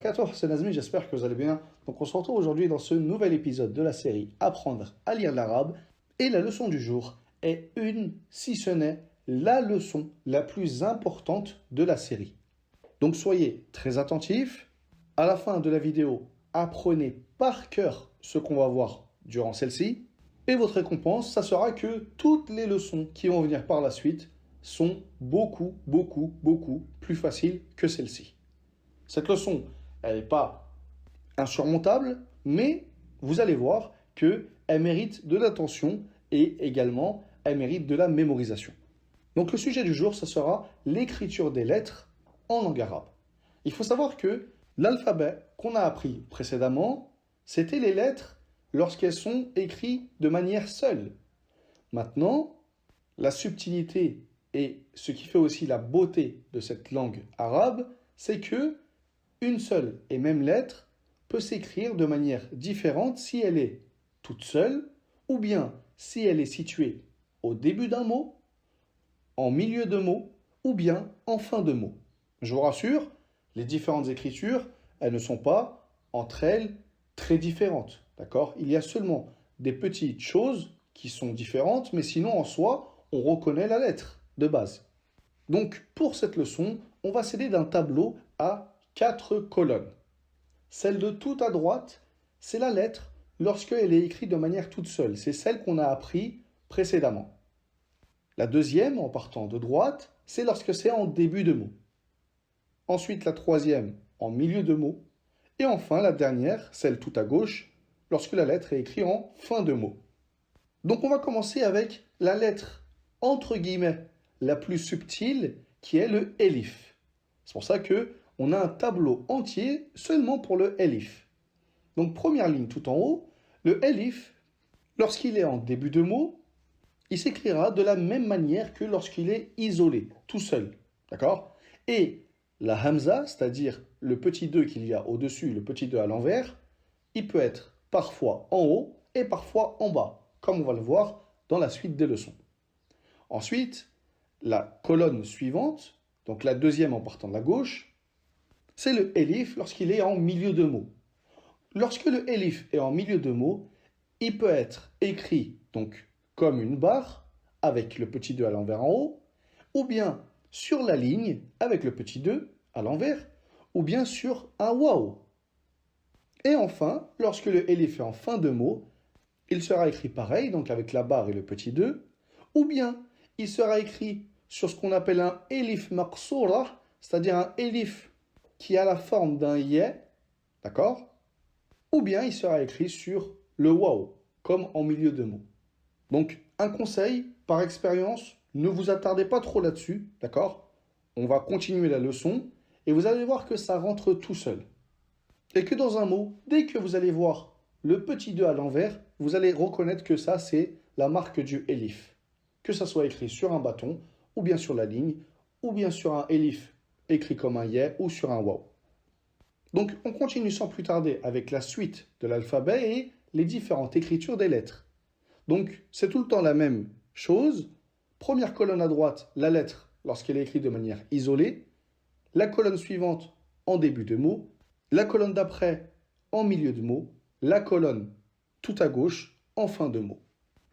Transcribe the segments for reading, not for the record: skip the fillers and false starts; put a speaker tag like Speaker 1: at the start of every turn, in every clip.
Speaker 1: 14, c'est Nazmi, j'espère que vous allez bien. Donc on se retrouve aujourd'hui dans ce nouvel épisode de la série Apprendre à lire l'arabe. Et la leçon du jour est si ce n'est la leçon la plus importante de la série. Donc soyez très attentifs. À la fin de la vidéo, apprenez par cœur ce qu'on va voir durant celle-ci. Et votre récompense, ça sera que toutes les leçons qui vont venir par la suite sont beaucoup plus faciles que celle-ci. Cette leçon, elle n'est pas insurmontable, mais vous allez voir qu'elle mérite de l'attention et également elle mérite de la mémorisation. Donc le sujet du jour, ça sera l'écriture des lettres en langue arabe. Il faut savoir que l'alphabet qu'on a appris précédemment, c'était les lettres lorsqu'elles sont écrites de manière seule. Maintenant, la subtilité et ce qui fait aussi la beauté de cette langue arabe, c'est que une seule et même lettre peut s'écrire de manière différente si elle est toute seule ou bien si elle est située au début d'un mot, en milieu de mot ou bien en fin de mot. Je vous rassure, les différentes écritures, elles ne sont pas entre elles très différentes. D'accord ? Il y a seulement des petites choses qui sont différentes, mais sinon en soi, on reconnaît la lettre de base. Donc pour cette leçon, on va s'aider d'un tableau à 4 colonnes. Celle de tout à droite, c'est la lettre lorsqu'elle est écrite de manière toute seule. C'est celle qu'on a appris précédemment. La deuxième, en partant de droite, c'est lorsque c'est en début de mot. Ensuite, la troisième, en milieu de mot. Et enfin, la dernière, celle tout à gauche, lorsque la lettre est écrite en fin de mot. Donc, on va commencer avec la lettre, entre guillemets, la plus subtile, qui est le elif. C'est pour ça que on a un tableau entier seulement pour le elif. Donc, première ligne tout en haut, le elif, lorsqu'il est en début de mot, il s'écrira de la même manière que lorsqu'il est isolé, tout seul. D'accord ? Et la hamza, c'est-à-dire le petit 2 qu'il y a au-dessus, le petit 2 à l'envers, il peut être parfois en haut et parfois en bas, comme on va le voir dans la suite des leçons. Ensuite, la colonne suivante, donc la deuxième en partant de la gauche, c'est le elif lorsqu'il est en milieu de mot. Lorsque le elif est en milieu de mot, il peut être écrit donc comme une barre avec le petit 2 à l'envers en haut, ou bien sur la ligne avec le petit 2 à l'envers, ou bien sur un waouh. Et enfin, lorsque le elif est en fin de mot, il sera écrit pareil, donc avec la barre et le petit 2, ou bien il sera écrit sur ce qu'on appelle un elif maqsoura, c'est-à-dire un elif qui a la forme d'un yé, d'accord ? Ou bien il sera écrit sur le waouh, comme en milieu de mot. Donc, un conseil, par expérience, ne vous attardez pas trop là-dessus, d'accord ? On va continuer la leçon, et vous allez voir que ça rentre tout seul. Et que dans un mot, dès que vous allez voir le petit 2 à l'envers, vous allez reconnaître que ça, c'est la marque du elif. Que ça soit écrit sur un bâton, ou bien sur la ligne, ou bien sur un elif écrit comme un yé ou sur un waouh. Donc, on continue sans plus tarder avec la suite de l'alphabet et les différentes écritures des lettres. Donc, c'est tout le temps la même chose. Première colonne à droite, la lettre lorsqu'elle est écrite de manière isolée. La colonne suivante en début de mot. La colonne d'après en milieu de mot. La colonne tout à gauche en fin de mot.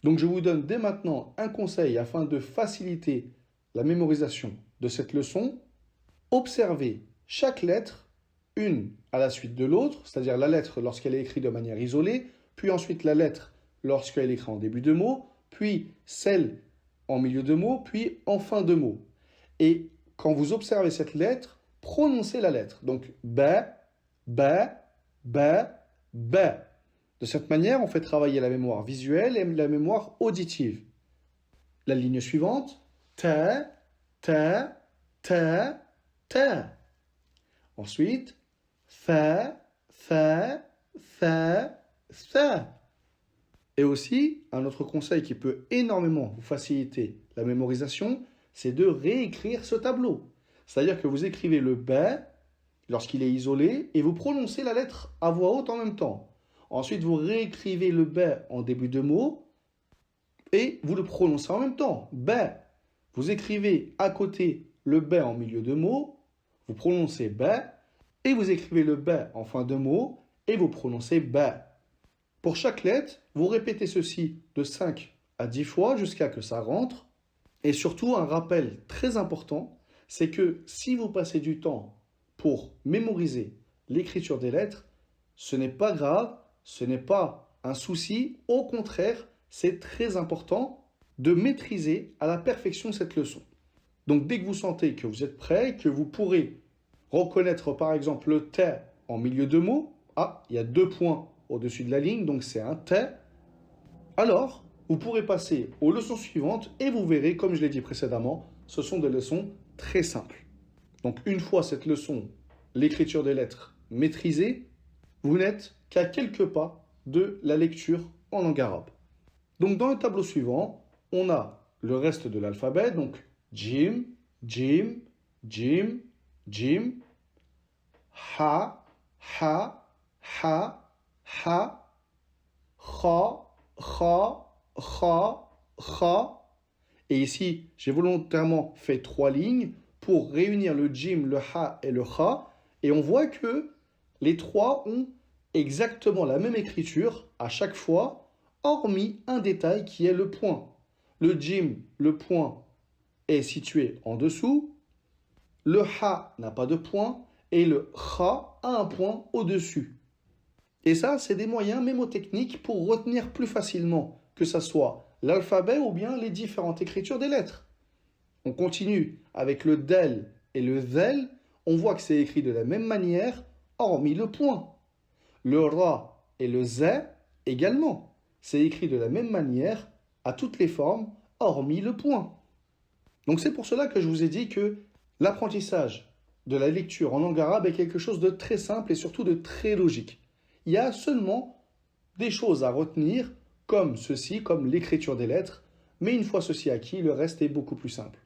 Speaker 1: Donc, je vous donne dès maintenant un conseil afin de faciliter la mémorisation de cette leçon. Observez chaque lettre, une à la suite de l'autre, c'est-à-dire la lettre lorsqu'elle est écrite de manière isolée, puis ensuite la lettre lorsqu'elle est écrite en début de mot, puis celle en milieu de mot, puis en fin de mot. Et quand vous observez cette lettre, prononcez la lettre. Donc, ba, ba, ba, ba. De cette manière, on fait travailler la mémoire visuelle et la mémoire auditive. La ligne suivante, ta, ta, ta, ta. Ensuite, fa, fa, fa, fa. Et aussi, un autre conseil qui peut énormément vous faciliter la mémorisation, c'est de réécrire ce tableau. C'est-à-dire que vous écrivez le ba lorsqu'il est isolé et vous prononcez la lettre à voix haute en même temps. Ensuite, vous réécrivez le ba en début de mot et vous le prononcez en même temps. Ba. Vous écrivez à côté le ba en milieu de mot, vous prononcez ba et vous écrivez le B en fin de mot et vous prononcez B. Pour chaque lettre, vous répétez ceci de 5 à 10 fois jusqu'à que ça rentre. Et surtout, un rappel très important, c'est que si vous passez du temps pour mémoriser l'écriture des lettres, ce n'est pas grave, ce n'est pas un souci. Au contraire, c'est très important de maîtriser à la perfection cette leçon. Donc dès que vous sentez que vous êtes prêt, que vous pourrez reconnaître par exemple le T en milieu de mot, ah, il y a 2 points au-dessus de la ligne, donc c'est un T, alors vous pourrez passer aux leçons suivantes et vous verrez, comme je l'ai dit précédemment, ce sont des leçons très simples. Donc une fois cette leçon, l'écriture des lettres maîtrisée, vous n'êtes qu'à quelques pas de la lecture en langue arabe. Donc dans le tableau suivant, on a le reste de l'alphabet, donc Jim, Jim, Jim, Jim, Ha, Ha, Ha, Ha, Kha, Kha, Kha, Kha. Et ici, j'ai volontairement fait 3 lignes pour réunir le Jim, le Ha et le Kha. Et on voit que les 3 ont exactement la même écriture à chaque fois, hormis un détail qui est le point. Le Jim, le point, est situé en dessous. Le Ha n'a pas de point et le Kha a un point au-dessus. Et ça, c'est des moyens mémotechniques pour retenir plus facilement, que ce soit l'alphabet ou bien les différentes écritures des lettres. On continue avec le del et le zel. On voit que c'est écrit de la même manière, hormis le point. Le ra et le z également. C'est écrit de la même manière, à toutes les formes, hormis le point. Donc c'est pour cela que je vous ai dit que l'apprentissage de la lecture en langue arabe est quelque chose de très simple et surtout de très logique. Il y a seulement des choses à retenir, comme ceci, comme l'écriture des lettres, mais une fois ceci acquis, le reste est beaucoup plus simple.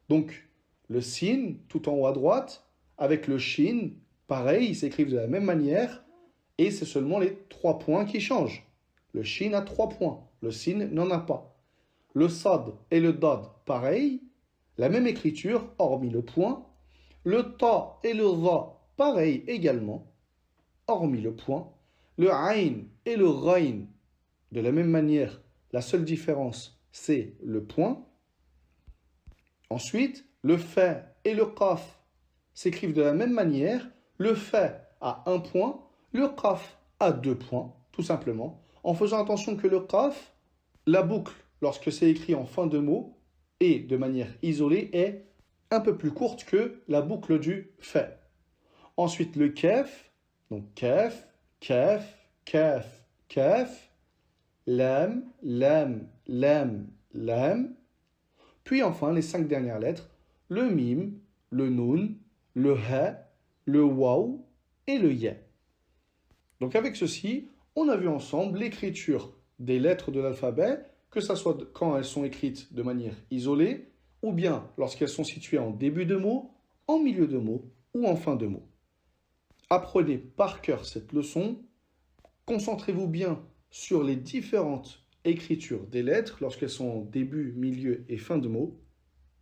Speaker 1: Donc, le sin, tout en haut à droite, avec le shin, pareil, ils s'écrivent de la même manière, et c'est seulement les 3 points qui changent. Le shin a 3 points, le sin n'en a pas. Le sad et le dad, pareil, la même écriture, hormis le point. Le ta et le ra, pareil également, hormis le point. Le ayn et le ghayn, de la même manière, la seule différence, c'est le point. Ensuite, le fa et le qaf s'écrivent de la même manière. Le fa a 1 point, le qaf a 2 points, tout simplement. En faisant attention que le qaf, la boucle, lorsque c'est écrit en fin de mot, et de manière isolée, est un peu plus courte que la boucle du fa. Ensuite, le kaf, donc kaf, kaf, kaf, kaf, lam, lam, lam, lam. Puis enfin, les 5 dernières lettres, le mim, le nun, le ha, le waw et le ya. Donc avec ceci, on a vu ensemble l'écriture des lettres de l'alphabet, que ce soit quand elles sont écrites de manière isolée, ou bien lorsqu'elles sont situées en début de mot, en milieu de mot ou en fin de mot. Apprenez par cœur cette leçon, concentrez-vous bien sur les différentes écritures des lettres lorsqu'elles sont en début, milieu et fin de mot.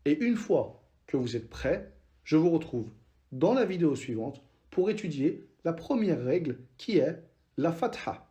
Speaker 1: Et une fois que vous êtes prêts, je vous retrouve dans la vidéo suivante pour étudier la première règle qui est la fatha.